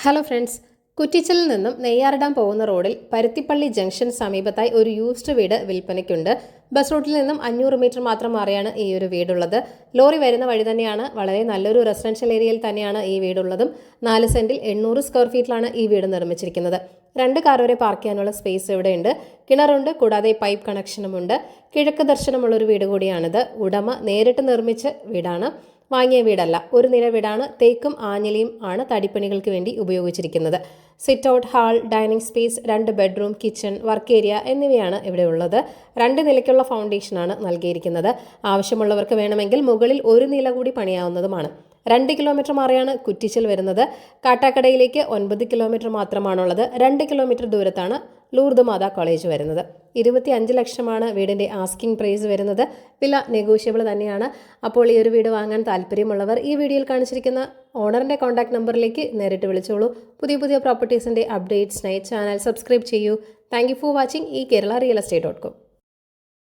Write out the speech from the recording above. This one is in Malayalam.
ഹലോ ഫ്രണ്ട്സ്, കുറ്റിച്ചലിൽ നിന്നും നെയ്യാറിടാൻ പോകുന്ന റോഡിൽ പരുത്തിപ്പള്ളി ജംഗ്ഷൻ സമീപത്തായി ഒരു യൂസ്ഡ് വീട് വിൽപ്പനയ്ക്കുണ്ട്. ബസ് റൂട്ടിൽ നിന്നും 500 മീറ്റർ മാത്രം മാറിയാണ് ഈ ഒരു വീടുള്ളത്. ലോറി വരുന്ന വഴി തന്നെയാണ്. വളരെ നല്ലൊരു റെസിഡൻഷ്യൽ ഏരിയയിൽ തന്നെയാണ് ഈ വീടുള്ളതും. 4 സെന്റിൽ 800 സ്ക്വയർ ഫീറ്റിലാണ് ഈ വീട് നിർമ്മിച്ചിരിക്കുന്നത്. 2 കാർ വരെ പാർക്ക് ചെയ്യാനുള്ള സ്പേസ് ഇവിടെയുണ്ട്. കിണറുണ്ട്, കൂടാതെ പൈപ്പ് കണക്ഷനുമുണ്ട്. കിഴക്ക് ദർശനമുള്ളൊരു വീട് കൂടിയാണിത്. ഉടമ നേരിട്ട് നിർമ്മിച്ച വീടാണ്, വാങ്ങിയ വീടല്ല. ഒരു നില വീടാണ്. തേക്കും ആഞ്ഞിലിയും ആണ് തടിപ്പണികൾക്ക് വേണ്ടി ഉപയോഗിച്ചിരിക്കുന്നത്. Sit out, hall, dining space, 2 bedroom, kitchen, work area എന്നിവയാണ് ഇവിടെ ഉള്ളത്. 2 നിലയ്ക്കുള്ള ഫൗണ്ടേഷനാണ് നൽകിയിരിക്കുന്നത്. ആവശ്യമുള്ളവർക്ക് വേണമെങ്കിൽ മുകളിൽ ഒരു നില കൂടി പണിയാവുന്നതുമാണ്. 2 കിലോമീറ്റർ മാറിയാണ് കുറ്റിച്ചൽ വരുന്നത്. കാട്ടാക്കടയിലേക്ക് 9 കിലോമീറ്റർ മാത്രമാണുള്ളത്. 2 കിലോമീറ്റർ ദൂരത്താണ് ലൂർദ് മാതാ കോളേജ് വരുന്നത്. 25 ലക്ഷമാണ് വീടിൻ്റെ ആസ്കിംഗ് പ്രൈസ് വരുന്നത്. വില നെഗോഷ്യബിൾ തന്നെയാണ്. അപ്പോൾ ഈ ഒരു വീട് വാങ്ങാൻ താല്പര്യമുള്ളവർ ഈ വീഡിയോയിൽ കാണിച്ചിരിക്കുന്ന ഓണറിൻ്റെ കോൺടാക്ട് നമ്പറിലേക്ക് നേരിട്ട് വിളിച്ചോളൂ. പുതിയ പ്രോപ്പർട്ടീസിൻ്റെ അപ്ഡേറ്റ്സിനായി ചാനൽ സബ്സ്ക്രൈബ് ചെയ്യൂ. താങ്ക് യു ഫോർ വാച്ചിങ് ഈ കേരള റിയൽ എസ്റ്റേറ്റ്.com.